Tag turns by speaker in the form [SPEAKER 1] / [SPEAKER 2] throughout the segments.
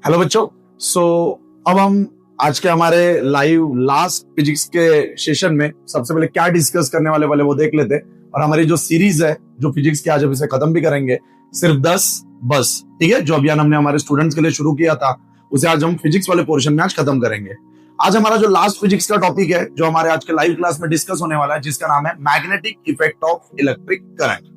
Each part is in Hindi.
[SPEAKER 1] हेलो बच्चों। सो अब हम आज के हमारे लाइव लास्ट फिजिक्स के सेशन में सबसे पहले क्या डिस्कस करने वाले वाले वो देख लेते हैं। और हमारी जो सीरीज है जो फिजिक्स की, आज हम इसे खत्म भी करेंगे। सिर्फ 10 बस, ठीक है। जो अभियान हमने हमारे स्टूडेंट्स के लिए शुरू किया था उसे आज हम फिजिक्स वाले पोर्शन में आज खत्म करेंगे। आज हमारा जो लास्ट फिजिक्स का टॉपिक है जो हमारे आज के लाइव क्लास में डिस्कस होने वाला है, जिसका नाम है magnetic effect of electric current.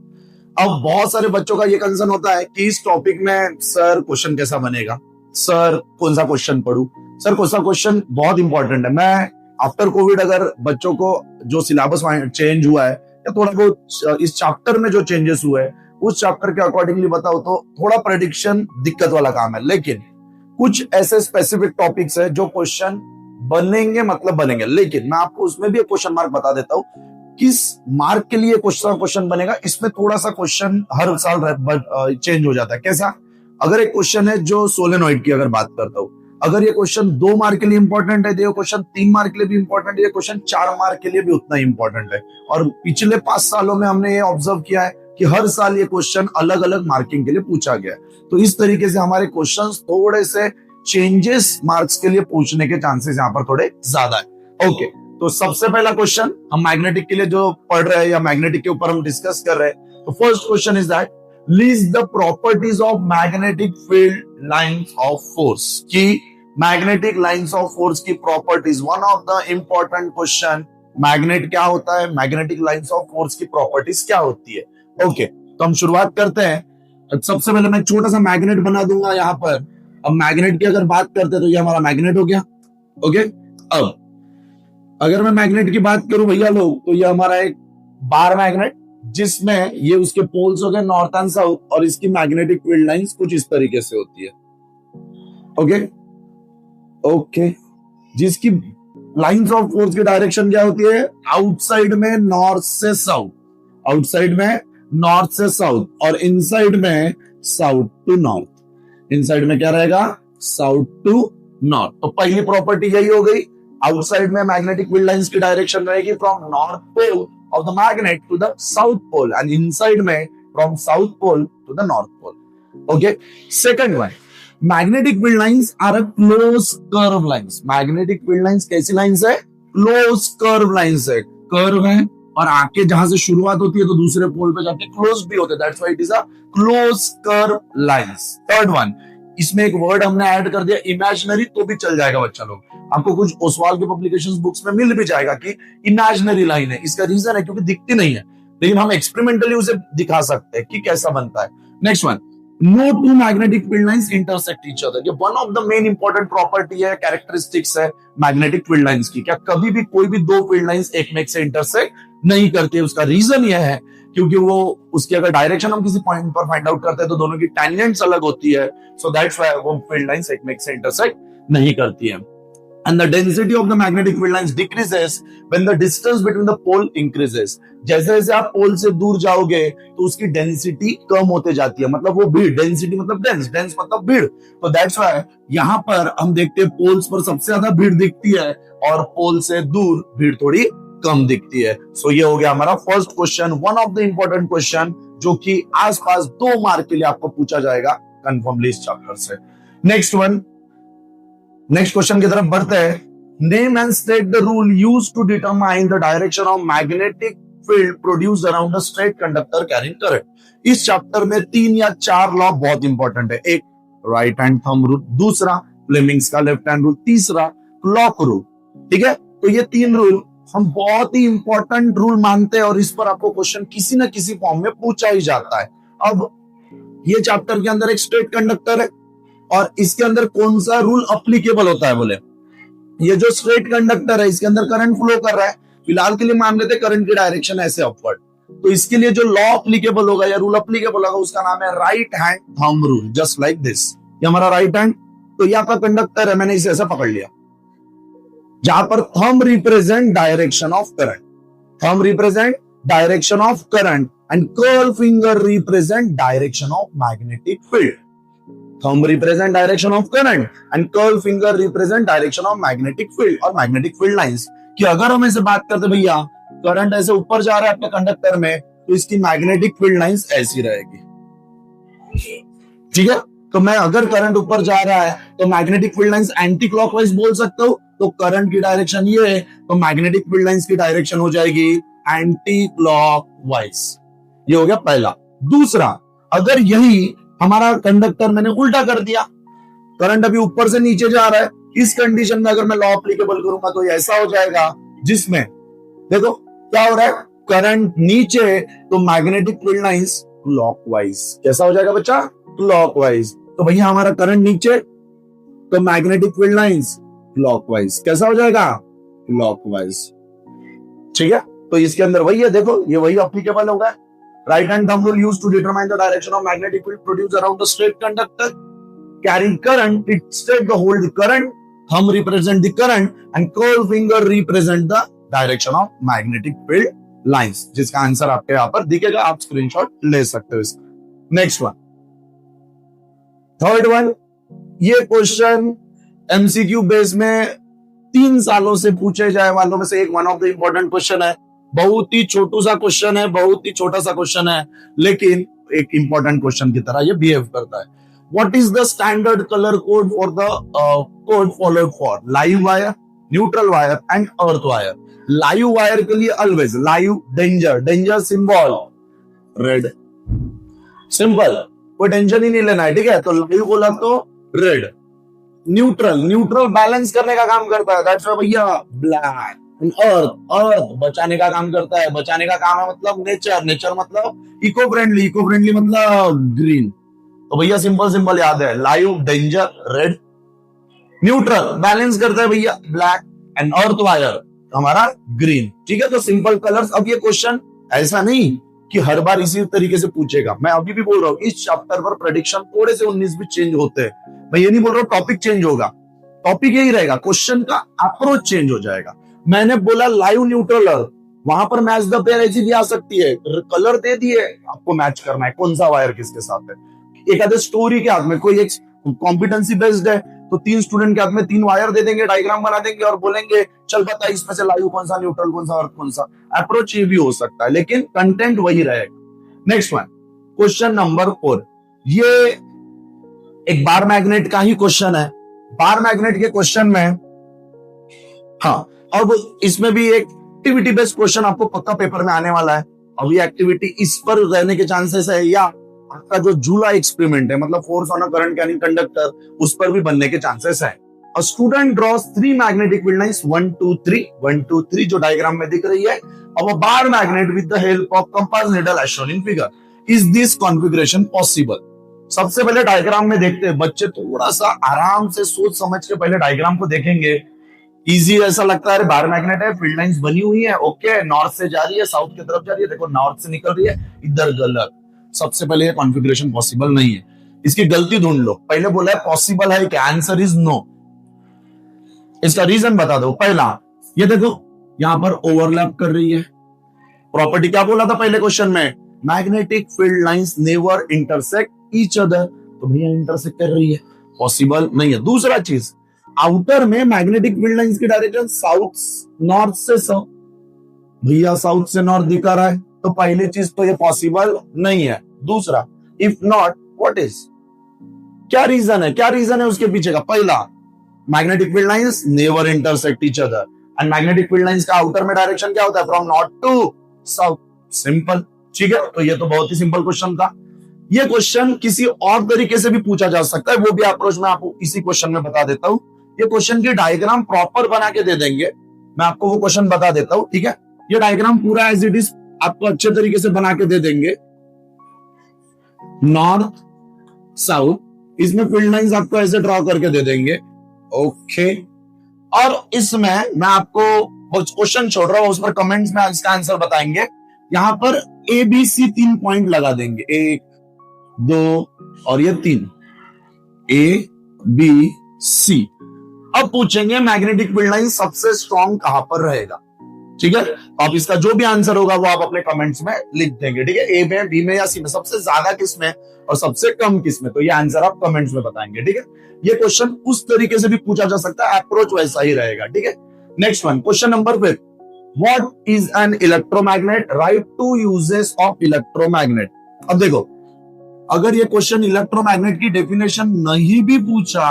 [SPEAKER 1] अब बहुत सारे बच्चों का ये कंसर्न होता है कि इस टॉपिक में सर क्वेश्चन कैसा बनेगा, सर कौन सा क्वेश्चन पढ़ूं, सर कौन सा क्वेश्चन बहुत इंपॉर्टेंट है। मैं आफ्टर कोविड अगर बच्चों को जो सिलेबस चेंज हुआ है या थोड़ा बहुत इस चैप्टर में जो चेंजेस हुए हैं उस चैप्टर के अकॉर्डिंगली बताओ तो थोड़ा प्रेडिक्शन दिक्कत वाला काम है। लेकिन कुछ ऐसे स्पेसिफिक टॉपिक्स है जो क्वेश्चन बनेंगे, मतलब बनेंगे। लेकिन मैं आपको उसमें भी एक क्वेश्चन मार्क बता देता हूँ, किस मार्क के लिए क्वेश्चन बनेगा। इसमें थोड़ा सा क्वेश्चन हर साल चेंज हो जाता है। कैसा? अगर एक क्वेश्चन है जो सोलेनॉइड की अगर बात करता हूं, अगर ये क्वेश्चन 2 मार्क के लिए इंपॉर्टेंट है तो ये क्वेश्चन 3 मार्क के लिए भी इंपॉर्टेंट है, ये क्वेश्चन 4 मार्क के लिए भी उतना ही इंपॉर्टेंट है। और पिछले 5 सालों में हमने ये ऑब्जर्व किया है कि हर साल ये क्वेश्चन अलग अलग मार्किंग के लिए पूछा गया है। तो इस तरीके से हमारे क्वेश्चन थोड़े से चेंजेस मार्क्स के लिए पूछने के चांसेस यहाँ पर थोड़े ज्यादा है। ओके, तो सबसे पहला क्वेश्चन हम मैग्नेटिक के लिए जो पढ़ रहे हैं या मैग्नेटिक के ऊपर हम डिस्कस कर रहे हैं, तो first question is that list the properties of magnetic field lines of force। कि magnetic lines of force की properties, one of the important question, magnet क्या होता है, मैग्नेटिक लाइंस ऑफ फोर्स की प्रॉपर्टीज क्या होती है। ओके, तो हम शुरुआत करते हैं। सबसे पहले मैं छोटा सा मैग्नेट बना दूंगा यहाँ पर। अब मैग्नेट की अगर बात करते हैं तो ये हमारा मैग्नेट हो गया। ओके, अब अगर मैं मैग्नेट की बात करूं भैया लोग, तो ये हमारा एक बार मैग्नेट जिसमें ये उसके पोल्स हो गए नॉर्थ एंड साउथ, और इसकी मैग्नेटिक फील्ड लाइंस कुछ इस तरीके से होती है। ओके, जिसकी लाइंस ऑफ फोर्स की डायरेक्शन क्या होती है, आउटसाइड में नॉर्थ से साउथ, आउटसाइड में नॉर्थ से साउथ, और इनसाइड में साउथ टू नॉर्थ। इनसाइड में क्या रहेगा, साउथ टू नॉर्थ। तो पहली प्रॉपर्टी यही हो गई, आउटसाइड में मैग्नेटिक फील्ड लाइंस की डायरेक्शन रहेगी from north pole of the magnet to the south pole, and inside में from south pole to the north pole. Okay, second one, magnetic field lines are a closed curve lines। magnetic field lines कैसी लाइंस है, closed curve lines है। कर्व है और आके जहां से शुरुआत होती है तो दूसरे पोल पे जाके क्लोज भी होते हैं, that's why it is a closed curve lines। third one, इसमें एक वर्ड हमने ऐड कर दिया इमेजिनरी, तो भी चल जाएगा बच्चा लोग। आपको कुछ ओसवाल के पब्लिकेशंस बुक्स में मिल भी जाएगा कि इमेजिनरी लाइन है। इसका रीजन है क्योंकि दिखती नहीं है, लेकिन हम एक्सपेरिमेंटली उसे दिखा सकते हैं कि कैसा बनता है। Next one, no two magnetic field lines intersect each other. ये one of the main important property है, कैरेक्टरिस्टिक्स है मैग्नेटिक फील्ड लाइंस की। क्या कभी भी कोई भी 2 फील्ड लाइंस एक में एक से इंटरसेक्ट नहीं करती है। उसका रीजन यह है क्योंकि वो उसकी अगर डायरेक्शन हम किसी पॉइंट पर फाइंड आउट करते हैं तो दोनों की टेंजेंट्स अलग होती है। सो दैट्स व्हाई वो फील्ड लाइंस एक में एक से इंटरसेक्ट नहीं करती है। And the density of the magnetic field lines decreases when the distance between the pole increases। जैसे जैसे आप पोल से दूर जाओगे तो उसकी डेंसिटी कम होते जाती है, मतलब वो भीड़, डेंसिटी मतलब डेंस, डेंस मतलब भीड़। तो दैट्स व्हाई यहाँ पर हम देखते हैं पोल्स पर सबसे ज्यादा भीड़ दिखती है और पोल से दूर भीड़ थोड़ी कम दिखती है। सो ये हो गया हमारा first question, one of the important question जो कि आसपास 2 मार्क के लिए आपको पूछा जाएगा कंफर्मली इस चैप्टर से। नेक्स्ट वन, नेक्स्ट क्वेश्चन की तरफ बढ़ते हैं। Name and state the rule used to determine the direction of magnetic field produced around a straight conductor carrying current. इस चैप्टर में 3 या 4 लॉ बहुत इंपॉर्टेंट है। एक राइट हैंड थंब रूल, दूसरा फ्लेमिंग्स का लेफ्ट हैंड रूल, तीसरा क्लॉक रूल। ठीक है, तो ये 3 रूल हम बहुत ही इंपॉर्टेंट रूल मानते हैं और इस पर आपको क्वेश्चन किसी न किसी फॉर्म में पूछा ही जाता है। अब ये चैप्टर के अंदर एक स्ट्रेट कंडक्टर है और इसके अंदर कौन सा रूल अप्लीकेबल होता है, बोले ये जो स्ट्रेट कंडक्टर है इसके अंदर करंट फ्लो कर रहा है। फिलहाल के लिए मान लेते हैं करंट की डायरेक्शन ऐसे अपवर्ड, तो इसके लिए जो लॉ अप्लीकेबल होगा या रूल अप्लीकेबल होगा उसका नाम है right hand thumb rule, just like this. ये हमारा राइट हैंड, तो ये आपका कंडक्टर है, मैंने इसे ऐसा पकड़ लिया, जहां पर thumb represent direction of current, thumb represent direction of current and curl finger represent direction of magnetic field. Thumb represent direction of current and curl finger represent direction of magnetic field और मैग्नेटिक फील्ड लाइंस की अगर हम ऐसे बात करते भैया, करंट ऐसे ऊपर जा रहा है आपके कंडक्टर में, तो इसकी मैग्नेटिक फील्ड लाइंस ऐसी रहेगी। ठीक है, तो मैं अगर करंट ऊपर जा रहा है तो magnetic field lines anti clockwise बोल सकता हूं, तो करंट की डायरेक्शन ये है, तो मैग्नेटिक फील्ड लाइंस की डायरेक्शन हो जाएगी एंटी क्लॉकवाइज। ये हो गया पहला। दूसरा, अगर यही हमारा कंडक्टर मैंने उल्टा कर दिया, करंट अभी ऊपर से नीचे जा रहा है, इस कंडीशन में अगर मैं लॉ अप्लीकेबल करूंगा तो ये ऐसा हो जाएगा, जिसमें देखो क्या हो रहा है, करंट नीचे तो मैग्नेटिक फील्ड लाइंस क्लॉकवाइज। कैसा हो जाएगा बच्चा? क्लॉकवाइज। तो भैया हमारा करंट नीचे तो मैग्नेटिक फील्ड लाइंस क्लॉकवाइज। कैसा हो जाएगा? क्लॉकवाइज। ठीक है, तो इसके अंदर वही है, देखो ये वही अप्लीकेबल होगा। Right hand thumb rule used to determine the direction of magnetic field produced around the straight conductor carrying current. It state the hold the current, thumb represent the current and curl finger represent the direction of magnetic field lines, जिसका आंसर आपके यहां पर दिखेगा, आप स्क्रीनशॉट ले सकते हो इसका। नेक्स्ट वन, थर्ड वन, ये क्वेश्चन एमसीक्यू बेस में 3 सालों से पूछे जाए वालों में से एक one of the important question है। बहुत ही छोटू सा क्वेश्चन है, बहुत ही छोटा सा क्वेश्चन है, लेकिन एक इंपॉर्टेंट क्वेश्चन की तरह ये बिहेव करता है। What is the standard colour code for the code followed for live wire, neutral wire and earth wire? Live wire के लिए always live, danger, danger symbol red, simple, कोई टेंशन ही नहीं लेना है, ठीक है। तो लाइव बोला तो रेड। न्यूट्रल, न्यूट्रल बैलेंस करने का काम करता है, दैट्स व्हाई भैया ब्लैक। अर्थ, अर्थ बचाने का काम करता है, बचाने का काम है मतलब नेचर, नेचर मतलब इको फ्रेंडली, इको फ्रेंडली मतलब ग्रीन। तो भैया सिंपल सिंपल याद है, live, danger red, neutral balance करता है भैया ब्लैक, एंड अर्थ वायर हमारा ग्रीन। ठीक है, तो सिंपल कलर्स। अब ये क्वेश्चन ऐसा नहीं कि हर बार इसी तरीके से पूछेगा, मैं अभी भी बोल रहा हूँ इस चैप्टर पर प्रेडिक्शन थोड़े से 19 भी चेंज होते हैं। मैं ये नहीं बोल रहा हूँ टॉपिक चेंज होगा, टॉपिक यही रहेगा, क्वेश्चन का अप्रोच चेंज हो जाएगा। मैंने बोला लाइव, न्यूट्रल, अर्थ, वहां पर मैच द पेयर ऐसी भी आ सकती है, कलर दे दिए, आपको मैच करना है कौन सा वायर किसके साथ है। एक आधे स्टोरी के हाथ में, कोई एक कॉम्पिटेंसी बेस्ड है तो 3 स्टूडेंट के हाथ में 3 वायर दे देंगे, डायग्राम बना देंगे और बोलेंगे चल बता इसमें से लाइव कौन सा, न्यूट्रल कौन सा, अर्थ कौन सा। अप्रोच ये भी हो सकता है, लेकिन कंटेंट वही रहेगा। नेक्स्ट वन, क्वेश्चन नंबर 4, ये एक बार मैग्नेट का ही क्वेश्चन है। बार मैग्नेट के क्वेश्चन में, हाँ, अब इसमें भी एक एक्टिविटी बेस्ड क्वेश्चन आपको पक्का पेपर में आने वाला है। अब ये एक्टिविटी इस पर रहने के चांसेस है, या आपका जो जूला एक्सपेरिमेंट है मतलब force on a current carrying conductor, उस पर भी बनने के चांसेस है। A student draws 3 magnetic field lines 1 2 3 1 2 3 जो डायग्राम में दिख रही है, of a bar magnet with the help of compass needle as shown in figure. Is this configuration possible? सबसे पहले डायग्राम में देखते हैं, बच्चे थोड़ा सा आराम से सोच समझ के पहले डायग्राम को देखेंगे। इजी ऐसा लगता है, बार मैग्नेट है, फील्ड लाइंस बनी हुई है, ओके, नॉर्थ से जा रही है, साउथ की तरफ जा रही है, देखो नॉर्थ से निकल रही है, इधर गलत। सबसे पहले ये कॉन्फ़िगरेशन पॉसिबल नहीं है, इसकी गलती ढूंढ लो। पहले बोला है पॉसिबल है क्या, आंसर इज नो। इसका रीजन बता दो। पहला, ये देखो यहां पर ओवरलैप कर रही है। प्रॉपर्टी क्या बोला था पहले क्वेश्चन में, magnetic field lines never intersect each other, तो भैया इंटरसेक्ट कर रही है, पॉसिबल नहीं है। दूसरा चीज, आउटर में मैग्नेटिक फील्ड लाइंस की डायरेक्शन साउथ, नॉर्थ से साउथ, भैया साउथ से नॉर्थ दिखा रहा है, तो पहली चीज तो ये पॉसिबल नहीं है। दूसरा, इफ नॉट व्हाट इज, क्या रीजन है, क्या रीजन है उसके पीछे का। पहला, magnetic field lines never intersect each other, and magnetic field lines का आउटर में डायरेक्शन क्या होता है, from north to south, simple. ठीक है, तो ये तो बहुत ही सिंपल क्वेश्चन था। ये क्वेश्चन किसी और तरीके से भी पूछा जा सकता है, वो भी अप्रोच मैं आपको इसी क्वेश्चन में बता देता हूं। ये क्वेश्चन की डायग्राम प्रॉपर बना के दे देंगे, मैं आपको वो क्वेश्चन बता देता हूं। ठीक है, ये डायग्राम पूरा एज इट इज आपको अच्छे तरीके से बना के दे देंगे, नॉर्थ साउथ, इसमें फील्ड लाइंस आपको ऐसे ड्रॉ करके दे देंगे, ओके। और इसमें मैं आपको क्वेश्चन छोड़ रहा हूं, उस पर कमेंट्स में इसका आंसर बताएंगे। यहां पर ए बी सी 3 पॉइंट लगा देंगे, 1 2 और ये 3, ए बी सी। अब पूछेंगे मैग्नेटिक फील्ड लाइन सबसे स्ट्रॉन्ग कहां पर रहेगा। ठीक है, आप इसका जो भी आंसर होगा वो आप अपने कमेंट्स में लिख देंगे। ठीक है, ए में, बी में या सी में, सबसे ज्यादा किस में और सबसे कम किस में, तो ये आंसर आप कमेंट्स में बताएंगे। ठीक है, ये क्वेश्चन उस तरीके से भी पूछा जा सकता है, अप्रोच वैसा ही रहेगा। ठीक है, next one, question number 5, what is an electromagnet, right 2 uses of electromagnet. अब देखो अगर ये क्वेश्चन इलेक्ट्रोमैग्नेट की डेफिनेशन नहीं भी पूछा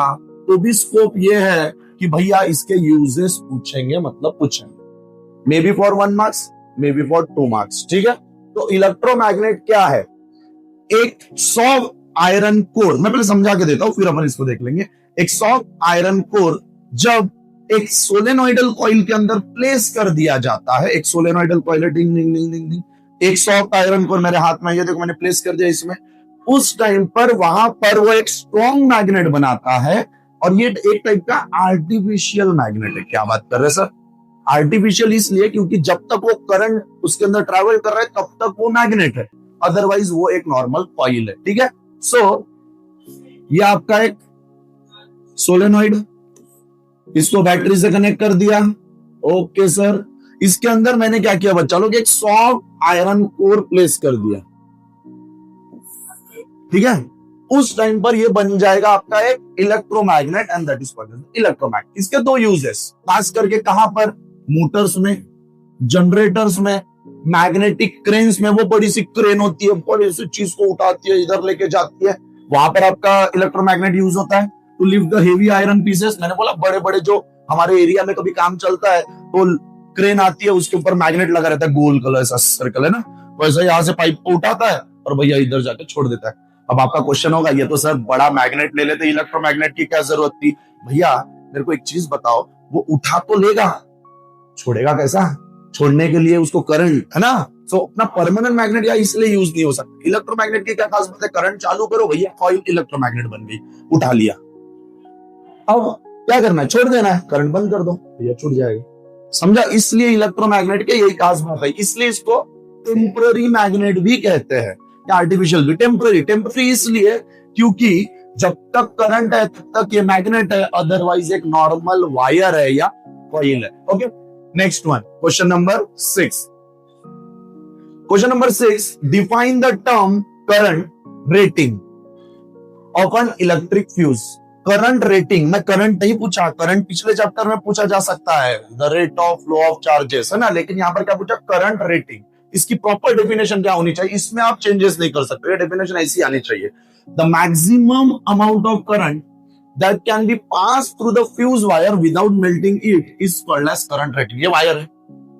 [SPEAKER 1] तो भी स्कोप ये है कि भैया इसके यूजेस पूछेंगे, मतलब पूछेंगे, may be for 1 marks, may be for 2 marks. ठीक है, तो इलेक्ट्रोमैग्नेट क्या है? एक सॉफ्ट आयरन कोर, मैं पहले समझा के देता हूं फिर अपन इसको देख लेंगे। एक सॉफ्ट आयरन कोर जब एक सोलेनोइडल कॉइल के अंदर प्लेस कर दिया जाता है, एक सोलेनोइडल कॉइल, डिंग डिंग डिंग डिंग डिंग, एक सॉफ्ट आयरन कोर मेरे हाथ में, ये देखो मैंने प्लेस कर दिया इसमें, उस टाइम पर वहां पर वो एक स्ट्रॉन्ग मैग्नेट बनाता है, और ये एक टाइप का आर्टिफिशियल मैग्नेट है। क्या बात कर रहे हैं सर? आर्टिफिशियल इसलिए क्योंकि जब तक वो करंट उसके अंदर ट्रेवल कर रहा है तब तक वो मैग्नेट है, अदरवाइज वो एक नॉर्मल कॉइल है। ठीक है, सो ये आपका एक सोलेनोइड, इसको बैटरी से कनेक्ट कर दिया। ओके सर, इसके अंदर मैंने क्या किया बच्चा लोग? एक सॉफ्ट आयरन कोर प्लेस कर दिया। ठीक है, उस टाइम पर ये बन जाएगा आपका एक electromagnet, and that is called electromagnet. इसके दो यूजेस, खास करके कहां पर? मोटर्स में, जनरेटर्स में, मैग्नेटिक क्रेन्स में। वो बड़ी सी क्रेन होती है, बड़ी सी चीज को उठाती है, इधर लेके जाती है, वहां पर आपका इलेक्ट्रोमैग्नेट यूज होता है to lift the heavy iron pieces. मैंने बोला बड़े बड़े जो हमारे एरिया में कभी काम चलता है तो क्रेन आती है, उसके ऊपर मैग्नेट लगा रहता है, गोल कलर सा सर्कल है ना, वैसा यहां से पाइप को उठाता है और भैया इधर जाके छोड़ देता है। अब आपका क्वेश्चन होगा, ये तो सर बड़ा मैग्नेट ले लेते, इलेक्ट्रोमैग्नेट की क्या जरूरत थी? भैया मेरे को एक चीज बताओ, वो उठा तो लेगा, छोड़ेगा कैसा? छोड़ने के लिए उसको करंट है ना, तो अपना परमानेंट मैग्नेट या इसलिए यूज नहीं हो सकता। इलेक्ट्रोमैग्नेट की क्या खास बात है? करंट चालू करो भैया, कॉइल इलेक्ट्रोमैग्नेट बन गई, उठा लिया। अब क्या करना है? छोड़ देना है, करंट बंद कर दो भैया, छूट जाएगा। समझा? इसलिए इलेक्ट्रोमैग्नेट के यही खास बात है, इसलिए इसको टेम्पररी मैग्नेट भी कहते हैं, या आर्टिफिशियल भी। टेम्पररी इसलिए क्योंकि जब तक करंट है तब तक ये मैग्नेट है, अदरवाइज एक नॉर्मल वायर है या कॉइल है। Okay, next one, question number 6। Question number 6, define the term current rating of an electric fuse. Current rating, मैं करंट नहीं पूछा, करंट पिछले चैप्टर में पूछा जा सकता है, the rate of flow of charges है ना, लेकिन यहां पर क्या पूछा? Current rating. इसकी प्रॉपर डेफिनेशन क्या होनी चाहिए? इसमें आप चेंजेस नहीं कर सकते, डेफिनेशन ऐसी आनी चाहिए। The maximum amount of current that can be pass through the fuse wire without melting it is called as current rating. ये वायर है,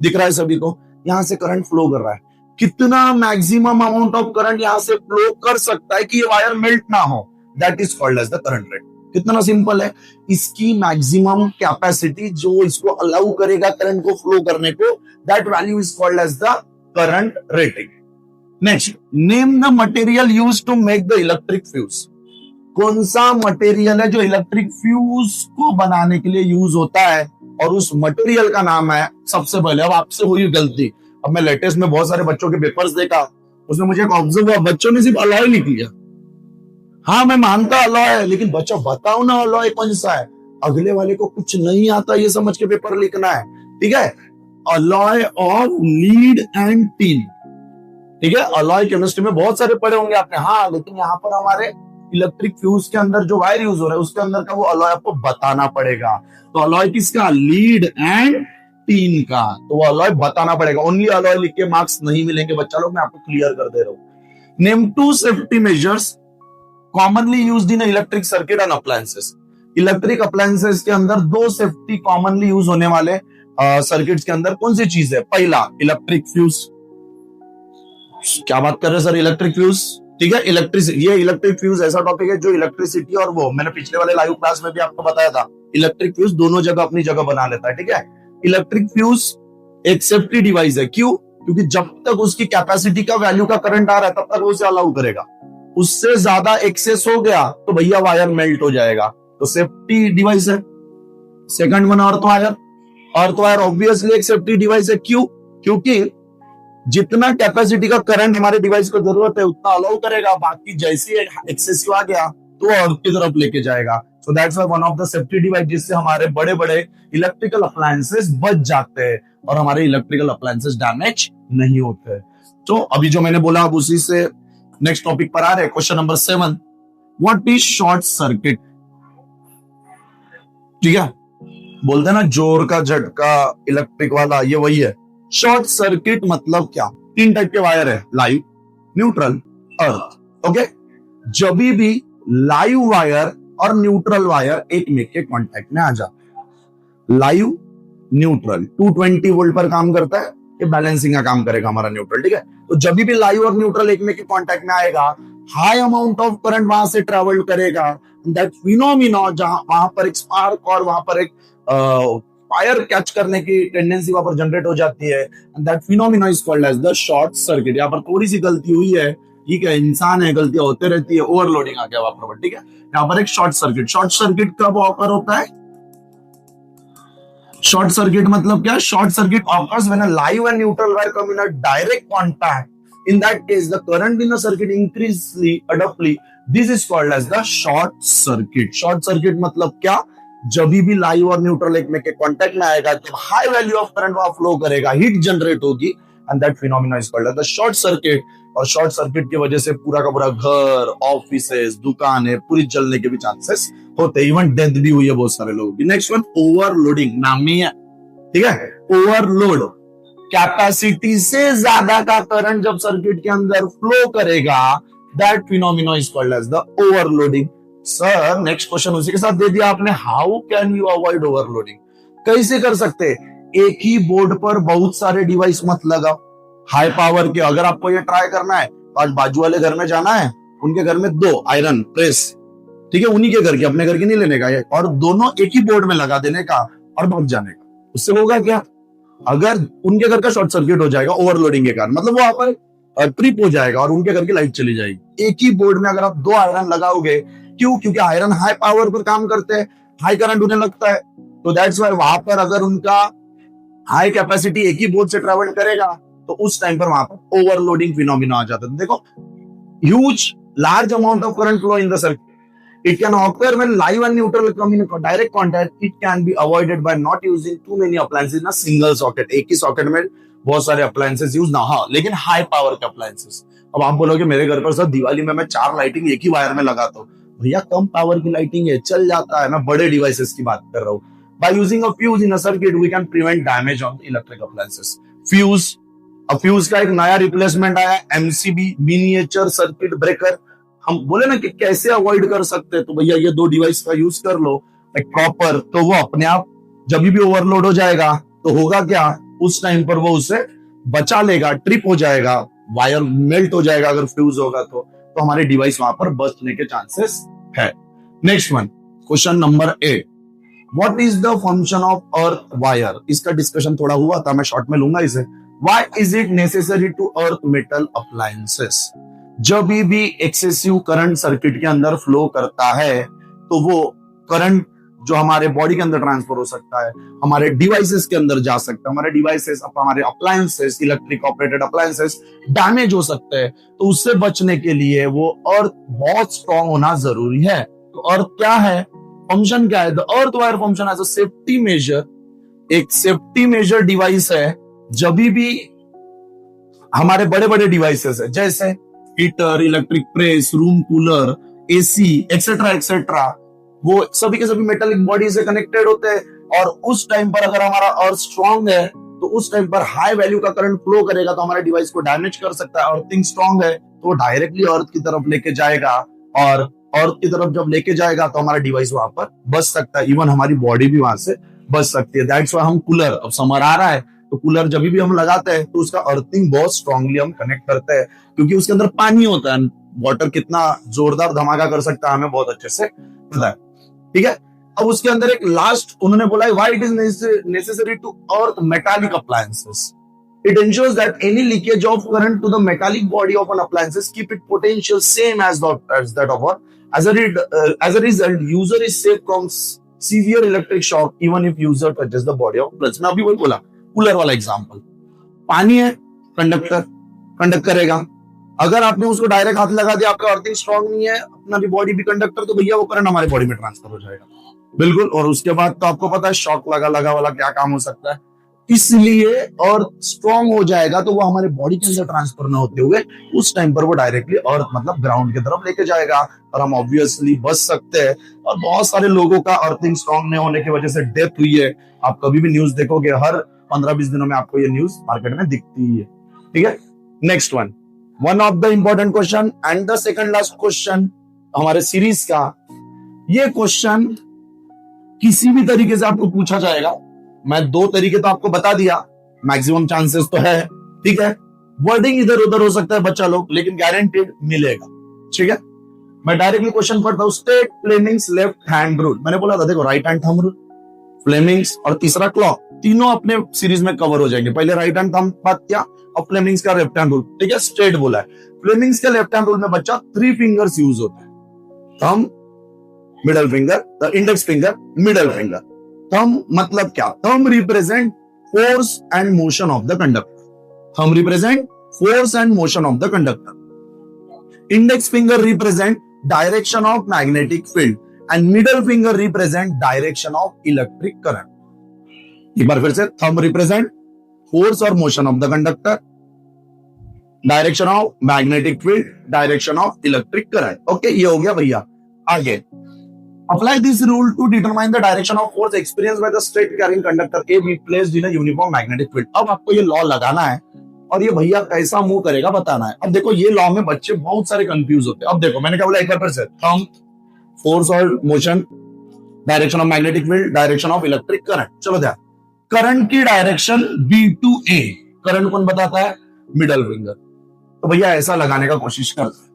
[SPEAKER 1] दिख रहा है सभी को, यहां से करंट फ्लो कर रहा है, कितना मैक्सिमम अमाउंट ऑफ करंट यहां से फ्लो कर सकता है कि ये वायर मेल्ट ना हो, that is called as the current rate. कितना सिंपल है, इसकी मैक्सिमम कैपेसिटी जो इसको अलाउ करेगा करंट को फ्लो करने को, that value is called as the current rating. Next, name the material used to make the electric fuse. कौन सा मटेरियल है जो इलेक्ट्रिक फ्यूज को बनाने के लिए यूज होता है, और उस मटेरियल का नाम है, सबसे पहले, अब आपसे हुई गलती, अब मैं लेटेस्ट में बहुत सारे बच्चों के पेपर्स देखा, उसमें मुझे एक ऑब्जर्व हुआ, बच्चों ने सिर्फ अलॉय लिख लिया। हाँ मैं मानता अलॉय है, लेकिन बच्चा बताओ ना अलॉय कौन सा है। अगले वाले को कुछ नहीं आता ये समझ के पेपर लिखना है, ठीक है। Alloy of lead and tin, ठीक है। अलॉय केमिस्ट्री में बहुत सारे पढ़े होंगे आपने, हाँ, लेकिन यहाँ पर हमारे इलेक्ट्रिक फ्यूज के अंदर जो वायर यूज हो रहा है उसके अंदर का वो अलॉय आपको बताना पड़ेगा। तो अलॉय किसका? लीड एंड टीन का, तो वो अलॉय बताना पड़ेगा। ओनली अलॉय लिख के मार्क्स नहीं मिलेंगे बच्चा लोग, मैं आपको क्लियर कर दे रहा हूं। Name 2 safety measures commonly used in electric circuit and appliances. Electric appliances के अंदर 2 सेफ्टी कॉमनली यूज होने वाले सर्किट्स के अंदर कौन सी चीज है? पहला इलेक्ट्रिक फ्यूज। क्या बात कर रहे हैं सर? इलेक्ट्रिक फ्यूज, ठीक है। इलेक्ट्रिसिटी, ये इलेक्ट्रिक फ्यूज ऐसा टॉपिक है जो इलेक्ट्रिसिटी और वो, मैंने पिछले वाले लाइव क्लास में भी आपको बताया था, इलेक्ट्रिक फ्यूज दोनों जगह अपनी जगह बना लेता है, ठीक है। इलेक्ट्रिक फ्यूज एक सेफ्टी डिवाइस है, क्यों? क्योंकि जब तक उसकी कैपेसिटी का वैल्यू का करंट आ रहा है तब तक वो उसे अलाउ करेगा, उससे ज्यादा एक्सेस हो गया तो भैया वायर मेल्ट हो जाएगा, तो सेफ्टी डिवाइस है। Second one earth wire. Earth wire obviously एक सेफ्टी डिवाइस है, क्यों? क्योंकि जितना कैपेसिटी का करंट हमारे डिवाइस को जरूरत है उतना अलाउ करेगा, बाकी जैसे एक्सेसिव आ गया तो अर्थ की तरफ लेके जाएगा। So that's one of the safety device जिससे हमारे बड़े बड़े इलेक्ट्रिकल अप्लायंसेस बच जाते हैं और हमारे इलेक्ट्रिकल अप्लायंसेस डैमेज नहीं होते। तो अभी जो मैंने बोला अब उसी से नेक्स्ट टॉपिक पर आ रहे हैं। Question number 7, what is short circuit? ठीक है, बोलते हैं ना जोर का झटका इलेक्ट्रिक वाला, ये वही है। शॉर्ट सर्किट मतलब क्या? 3 टाइप के वायर है, लाइव, न्यूट्रल, अर्थ, ओके। जब भी लाइव वायर और न्यूट्रल वायर एक में के कांटेक्ट में आ जाए। लाइव न्यूट्रल 220 वोल्ट पर काम करता है, ये बैलेंसिंग का काम करेगा हमारा न्यूट्रल, ठीक है। तो जब भी लाइव और न्यूट्रल एक में के कांटेक्ट में आएगा, हाई अमाउंट ऑफ करंट वहां से ट्रेवल करेगा। दैट फिनोमिना, जहां वहां पर एक स्पार्क और वहां पर एक फायर कैच करने की टेंडेंसी वहां पर जनरेट हो जाती है, that phenomena is called as the short circuit. यहाँ पर थोड़ी सी गलती हुई है, ठीक है, इंसान है, गलतियां होते रहती है, ओवरलोडिंग आ गया वहां पर, ठीक है। यहाँ पर एक शॉर्ट सर्किट, शॉर्ट सर्किट कब ऑकर होता है? शॉर्ट सर्किट मतलब क्या? Short circuit occurs when a live and neutral wire come in a direct contact. In that case, the current in the circuit increases abruptly. This is called as the short circuit. Short circuit मतलब क्या? जब भी लाइव और न्यूट्रल एक में के कांटेक्ट में आएगा, जब हाई वैल्यू ऑफ करंट वहां फ्लो करेगा, हीट जनरेट होगी, and that phenomena is called as the short circuit. और शॉर्ट सर्किट की वजह से पूरा का पूरा घर, ऑफिसेस, दुकानें पूरी जलने के भी चांसेस होते हैं। इवन डेथ भी हुई है बहुत सारे लोगों की। नेक्स्ट वन, ओवरलोडिंग, नाम ही है, ठीक है। ओवरलोड, कैपेसिटी से ज्यादा का करंट जब सर्किट के अंदर फ्लो करेगा, that phenomena is called as the overloading. Sir next question उसी के साथ दे दिया आपने, how can you avoid overloading? कैसे कर सकते? एक ही बोर्ड पर बहुत सारे डिवाइस मत लगाओ हाई पावर के। अगर आपको ये ट्राई करना है तो आज बाजू वाले घर में जाना है, उनके घर में 2 आयरन प्रेस, ठीक है, उन्हीं के घर के, अपने घर के नहीं लेने का, और दोनों एक ही बोर्ड में लगा देने का और भाग जाने का। उससे होगा क्या? अगर उनके घर का शॉर्ट सर्किट हो जाएगा ओवरलोडिंग के कारण, मतलब वो वहां पर ट्रिप हो जाएगा और उनके घर की लाइट चली जाएगी। एक ही बोर्ड में अगर आप 2 आयरन लगाओगे, क्यों? क्योंकि आयरन हाई पावर पर काम करते हैं, हाई करंट उन्हें लगता है, तो दैट्स व्हाई वहां पर अगर उनका हाई कैपेसिटी एक ही बोर्ड से ट्रेवल करेगा तो उस टाइम पर वहां पर ओवरलोडिंग फिनोमिना आ जाता है। देखो, huge large amount of current flow in the circuit, it can occur when live and neutral come in direct contact. It can be avoided by not using too many appliances in a single socket. एक ही सॉकेट में बहुत सारे अप्लायंसेस यूज ना हो, लेकिन हाई पावर के अप्लायंसेस। अब आप बोलोगे मेरे घर पर सर दिवाली में मैं 4 लाइटिंग एक ही वायर में लगाता हूँ। भैया कम पावर की लाइटिंग है, चल जाता है, मैं बड़े डिवाइसेस की बात कर रहा हूँ। By using a fuse in a circuit, we can prevent damage on the electric appliances. Fuse, अब फ्यूज का एक नया रिप्लेसमेंट आया, MCB, मिनिएचर सर्किट ब्रेकर। हम बोले ना कि कैसे अवॉइड कर सकते हैं, तो भैया ये 2 डिवाइस का यूज कर लो एक प्रॉपर, तो वो अपने आप जब भी ओवरलोड हो जाएगा तो होगा क्या, उस टाइम पर वो उसे बचा लेगा, ट्रिप हो जाएगा, वायर मेल्ट हो जाएगा अगर फ्यूज होगा तो हमारे डिवाइस वहां पर बचने के चांसेस है। Next one, question number 8, what is the function of earth wire? इसका डिस्कशन थोड़ा हुआ था, मैं शॉर्ट में लूंगा इसे। Why is it necessary to earth metal appliances? जब भी एक्सेसिव करंट सर्किट के अंदर फ्लो करता है तो वो करंट जो हमारे बॉडी के अंदर ट्रांसफर हो सकता है, हमारे डिवाइसेस के अंदर जा सकता है, हमारे डिवाइसेस, हमारे appliances, electric operated appliances damage हो सकते हैं। तो उससे बचने के लिए वो अर्थ बहुत स्ट्रांग होना जरूरी है। तो अर्थ क्या है, फंक्शन क्या है? The earth wire function as a safety measure, एक सेफ्टी मेजर डिवाइस है। जब भी हमारे बड़े बड़े डिवाइसेस है, जैसे heater, electric press, room cooler, AC etcetera etcetera, वो सभी के सभी मेटालिक बॉडी से कनेक्टेड होते हैं, और उस टाइम पर अगर हमारा अर्थ स्ट्रांग है तो उस टाइम पर हाई वैल्यू का करंट फ्लो करेगा तो हमारे डिवाइस को डैमेज कर सकता है। अर्थिंग स्ट्रांग है तो डायरेक्टली अर्थ की तरफ लेके जाएगा, और अर्थ की तरफ जब लेके जाएगा तो हमारा डिवाइस वहां पर बच सकता है, इवन हमारी बॉडी भी वहां से बच सकती है। दैट्स व्हाई हम कूलर, अब समर आ रहा है तो कूलर जब भी हम लगाते हैं तो उसका अर्थिंग बहुत स्ट्रांगली हम कनेक्ट करते हैं, क्योंकि उसके अंदर पानी होता है। वाटर कितना जोरदार धमाका कर सकता है हमें बहुत अच्छे से पता है, ठीक है। अब उसके अंदर एक लास्ट उन्होंने बोला है, why it is necessary to earth metallic appliances? It ensures that any leakage of current to the metallic body of an appliances keep its potential same as that of earth. As a result, user is safe from severe electric shock even if user touches the body of appliance. मैं अभी वही बोला, कूलर वाला एग्जांपल। पानी है, कंडक्ट करेगा। अगर आपने उसको डायरेक्ट हाथ लगा दिया, आपका अर्थिंग स्ट्रांग नहीं है, अपना भी बॉडी भी कंडक्टर, तो भैया वो करंट हमारे बॉडी में ट्रांसफर हो जाएगा, बिल्कुल। और उसके बाद तो आपको पता है शॉक लगा वाला क्या काम हो सकता है। इसलिए और स्ट्रांग हो जाएगा तो वो हमारे बॉडी के अंदर ट्रांसफर ना होते हुए उस टाइम पर वो डायरेक्टली अर्थ मतलब ग्राउंड की तरफ लेके जाएगा, और हम ऑब्वियसली बच सकते हैं। और बहुत सारे लोगों का अर्थिंग स्ट्रांग नहीं होने की वजह से डेथ हुई है। आप कभी भी न्यूज देखोगे, हर 15-20 दिनों में आपको ये न्यूज मार्केट में दिखती ही है, ठीक है। Next one of the important question and the second last question, हमारे सीरीज का ये क्वेश्चन किसी भी तरीके से आपको पूछा जाएगा। मैं 2 तरीके तो आपको बता दिया, मैक्सिमम चांसेस तो है, ठीक है। वर्डिंग इधर उधर हो सकता है बच्चा लोग, लेकिन गारंटीड मिलेगा, ठीक है। मैं डायरेक्टली क्वेश्चन पढ़ता हूं। State Fleming's left hand rule. मैंने बोला था देखो, right hand thumb rule, Fleming's और तीसरा क्लॉक, तीनों अपने सीरीज में कवर हो जाएंगे। पहले राइट हैंड थंब बात किया और फ्लेमिंग्स का लेफ्ट हैंड रूल, ठीक है। स्ट्रेट बोला है। फ्लेमिंग्स के लेफ्ट हैंड रूल में बच्चा 3 फिंगर्स यूज होते हैं, thumb, middle finger, the index finger, middle finger. Thumb मतलब क्या? Thumb represent force and motion of the conductor. Thumb represent force and motion of the conductor. Index finger represent direction of magnetic field and middle finger represent direction of electric current. एक बार फिर से, थंब रिप्रेजेंट फोर्स और motion of the conductor, direction of magnetic field, direction of electric current. Okay, ये हो गया भैया। आगे, apply this rule to determine the direction of force experience by the straight carrying conductor A B placed in a uniform magnetic field. अब आपको ये लॉ लगाना है और ये भैया कैसा मूव करेगा बताना है। अब देखो, ये लॉ में बच्चे बहुत सारे कंफ्यूज होते हैं। अब देखो, मैंने क्या बोला एक बार फिर से, थंब, फोर्स और motion, direction of magnetic field, direction of electric current. चलो ध्यान, करंट की direction B to A, current कौन बताता है? Middle finger. तो भैया ऐसा लगाने का कोशिश करते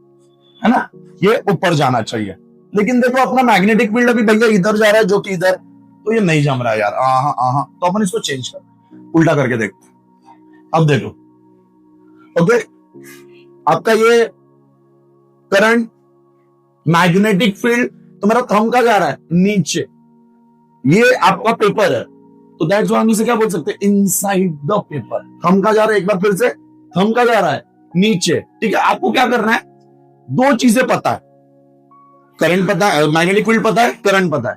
[SPEAKER 1] है ना, ये ऊपर जाना चाहिए। लेकिन देखो, अपना मैग्नेटिक फील्ड अभी भैया इधर जा रहा है, जो कि इधर, तो ये नहीं जम रहा है यार। तो अपन इसको चेंज कर, उल्टा करके देखते। अब देखो, ओके, आपका ये करंट, मैग्नेटिक फील्ड, तो मेरा थंब का जा रहा है नीचे, ये आपका पेपर है, तो दैट्स व्हाई हम इसे क्या बोल सकते हैं? Inside the paper. थंब का जा रहा है, एक बार फिर से, थंब का जा रहा है नीचे, ठीक है। आपको क्या करना है? 2 चीजें पता है, करंट पता है, मैग्नेटिक फील्ड पता है, करंट पता है,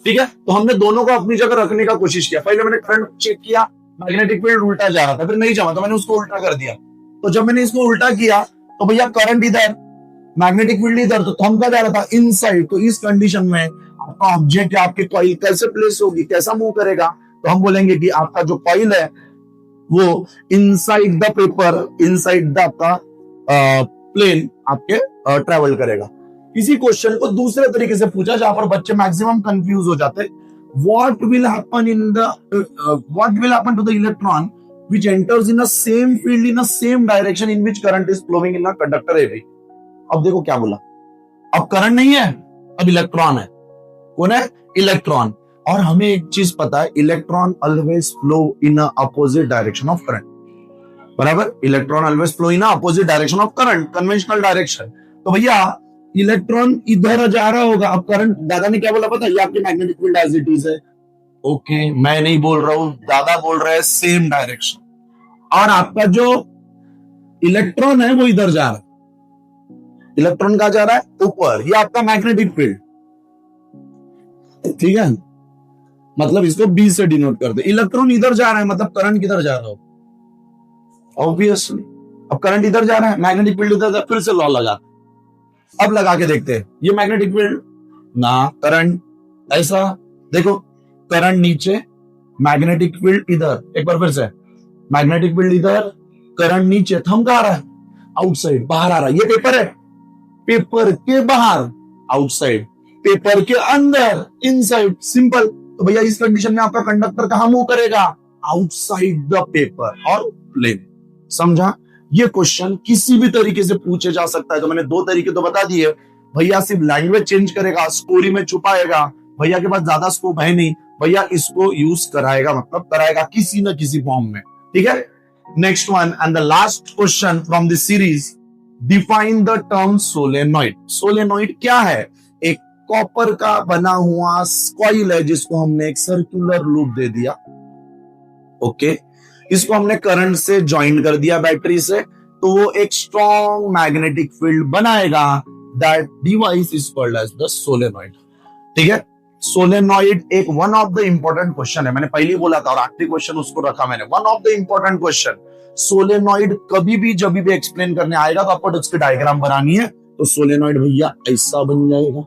[SPEAKER 1] ठीक है। तो हमने दोनों को अपनी जगह रखने का कोशिश किया। पहले मैंने करंट चेक किया, मैग्नेटिक फील्ड उल्टा जा रहा था, फिर नहीं जमा, तो मैंने उसको उल्टा कर दिया। तो जब मैंने इसको उल्टा किया तो भैया करंट इधर, मैग्नेटिक फील्ड इधर, तो थंब का जा रहा था इनसाइड। तो इस कंडीशन में आपका ऑब्जेक्ट, आपके कॉइल कैसे प्लेस होगी, कैसा मूव करेगा? तो हम बोलेंगे कि आपका जो कॉइल है वो inside the paper, inside the आपका प्लेन आपके ट्रेवल करेगा। इसी क्वेश्चन को दूसरे तरीके से पूछा, जहां पर बच्चे मैक्सिमम कंफ्यूज हो जाते हैं। What will happen to the electron which enters in the same field in the same direction in which current is flowing in a conductor AB। अब देखो क्या बोला, अब करंट नहीं है, अब इलेक्ट्रॉन है। कौन है? इलेक्ट्रॉन। और हमें एक चीज पता है, electron always flow in a opposite direction of current, बराबर। Electron always flow in a opposite direction of current, conventional direction. तो भैया इलेक्ट्रॉन इधर जा रहा होगा। अब करंट, दादा ने क्या बोला पता है? ये आपकी magnetic field as it is है। ओके, मैं नहीं बोल रहा हूं, दादा बोल रहे हैं सेम डायरेक्शन। और आपका जो इलेक्ट्रॉन है वो इधर जा रहा है। इलेक्ट्रॉन कहां जा रहा है? ऊपर। ये आपका मैग्नेटिक फील्ड, ठीक है। मतलब इसको बी से डिनोट कर दे। इलेक्ट्रॉन इधर जा रहा है, मतलब करंट किधर जा रहा हो? ऑब्वियसली। अब करंट इधर जा रहा है, मैग्नेटिक फील्ड इधर जा, फिर से लॉ लगा। अब लगा के देखते हैं, ये मैग्नेटिक फील्ड ना, करंट ऐसा, देखो करंट नीचे, मैग्नेटिक फील्ड इधर। एक बार फिर से, मैग्नेटिक फील्ड इधर, करंट नीचे, थंब कहां आ रहा है? आउटसाइड, बाहर आ रहा है। ये पेपर है, पेपर के बाहर आउटसाइड, पेपर के अंदर इनसाइड, सिंपल। तो भैया इस कंडीशन में आपका कंडक्टर कहां मूव करेगा? आउटसाइड द पेपर और प्लेन। समझा? ये क्वेश्चन किसी भी तरीके से पूछे जा सकता है। तो मैंने 2 तरीके तो बता दिए। भैया सिर्फ लैंग्वेज चेंज करेगा, स्टोरी में छुपाएगा, भैया के पास ज्यादा स्कोप है नहीं, भैया इसको यूज कराएगा, मतलब कराएगा किसी न किसी फॉर्म में, ठीक है। Next one and the last question from this series, define the term solenoid. Solenoid क्या है? एक कॉपर का बना हुआ कॉइल है जिसको हमने एक सर्कुलर लूप दे दिया, ओके। इसको हमने करंट से ज्वाइन कर दिया बैटरी से, तो वो एक स्ट्रॉन्ग मैग्नेटिक फील्ड बनाएगा। That device is called as the solenoid, ठीक है। सोलेनॉइड एक one of the important question है, मैंने पहले बोला था और आखिरी क्वेश्चन उसको रखा मैंने, one of the important question. Solenoid कभी भी जब भी एक्सप्लेन करने आएगा तो आपको उसकी डायग्राम बनानी है। तो सोलेनॉइड भैया ऐसा बन जाएगा,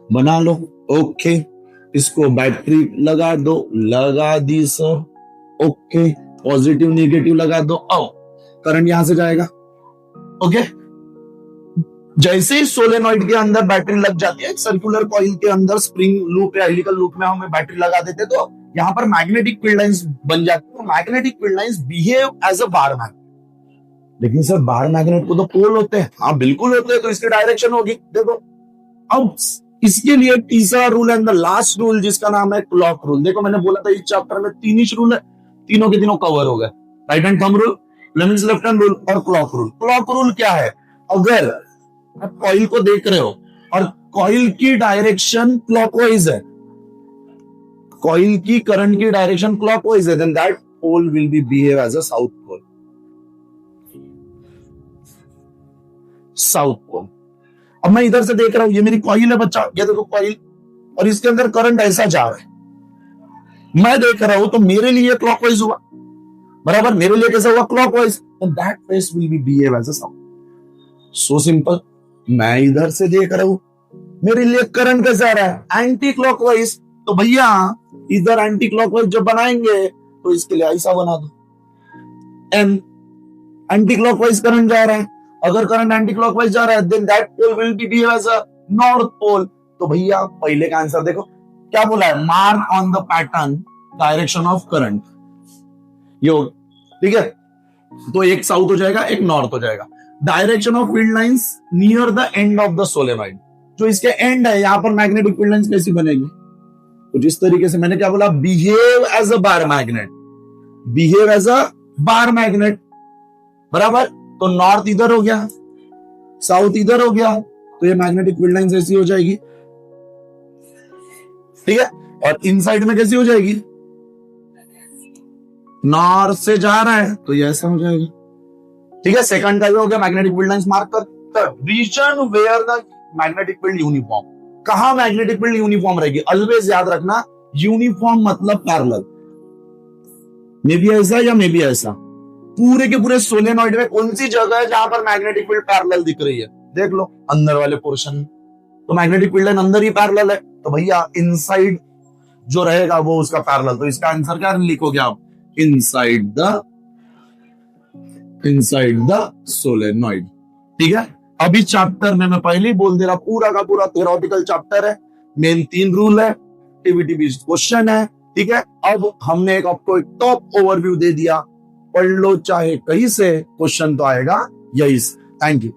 [SPEAKER 1] बना लो, ओके। इसको बैटरी लगा दो, लगा दी सर, ओके। पॉजिटिव नेगेटिव लगा दो, आओ, करंट यहां से जाएगा, ओके। जैसे ही सोलेनॉइड के अंदर बैटरी लग जाती है, सर्कुलर कॉइल के अंदर स्प्रिंग लूप या हेलिकल लूप में हमें बैटरी लगा देते, तो यहाँ पर मैग्नेटिक फील्ड लाइंस बन जाती है। Magnetic field lines behave as a bar magnet. लेकिन सर बार मैग्नेट को तो पोल होते हैं। हाँ बिल्कुल होते हैं, तो इसकी डायरेक्शन होगी। देखो अब इसके लिए तीसरा rule and the last rule जिसका नाम है क्लॉक रूल। देखो मैंने बोला था इस चैप्टर में 3 ही रूल है, तीनों के तीनों कवर हो गए। Right hand thumb rule, lemons left hand rule और क्लॉक रूल। क्लॉक रूल क्या है? अगर आप कॉइल को देख रहे हो और कॉइल की डायरेक्शन क्लॉकवाइज है, कॉइल की करंट की डायरेक्शन क्लॉकवाइज है, then that pole will be behave as a south pole. South pole. अब मैं इधर से देख रहा हूं, ये मेरी कॉइल है बच्चा, ये देखो कॉइल, और इसके अंदर करंट ऐसा जा रहा है, मैं देख रहा हूं, तो मेरे लिए क्लॉकवाइज हुआ, बराबर। मेरे लिए कैसा हुआ? Clockwise. And that face will be behave as a south. So simple. मैं इधर से देख रहा हूं, मेरे लिए करंट कैसा आ रहा है? Anti clockwise. तो भैया इधर एंटी क्लॉकवाइज जब बनाएंगे तो इसके लिए ऐसा बना दो, एन एंटी क्लॉकवाइज करंट जा रहा है। अगर करंट एंटी क्लॉकवाइज जा रहा है, then that pole will be behave as a north pole. तो भैया पहले का आंसर देखो क्या बोला है, mark on the pattern direction of current. ये ठीक है, तो एक साउथ हो जाएगा, एक नॉर्थ हो जाएगा। Direction of field lines near the end of the solenoid, जो इसके एंड है, यहां पर मैग्नेटिक फील्ड लाइंस कैसी बनेगी? तो जिस तरीके से मैंने क्या बोला, behave as a bar magnet, behave as a bar magnet, बराबर। तो नॉर्थ इधर हो गया, साउथ इधर हो गया, तो ये मैग्नेटिक फील्ड लाइंस ऐसी हो जाएगी, ठीक है। और इनसाइड में कैसी हो जाएगी? नॉर्थ से जा रहा है तो ये ऐसा हो जाएगा, ठीक है। सेकंड का हो गया मैग्नेटिक फील्ड लाइंस मार्क कर। Reason where the magnetic field uniform, कहां मैग्नेटिक फील्ड यूनिफॉर्म रहेगी? ऑलवेज याद रखना, यूनिफॉर्म मतलब पैरेलल। मे बी ऐसा या मे बी ऐसा। पूरे के पूरे सोलेनॉइड में कौन सी जगह है जहां पर मैग्नेटिक फील्ड पैरेलल दिख रही है? देख लो अंदर वाले पोर्शन, तो मैग्नेटिक फील्ड लाइन अंदर ही पैरेलल है, तो भैया इनसाइड जो रहेगा वो उसका पैरेलल। तो इसका आंसर क्या लिखोगे आप? इनसाइड द सोलेनॉइड, ठीक है। अभी चैप्टर में मैं पहले ही बोल दे रहा, पूरा का पूरा थ्योरेटिकल चैप्टर है, मेन 3 रूल है, एक्टिविटी बेस्ड क्वेश्चन है, ठीक है। अब हमने आपको एक टॉप ओवरव्यू दे दिया, पढ़ लो चाहे कहीं से, क्वेश्चन तो आएगा यही से। Thank you.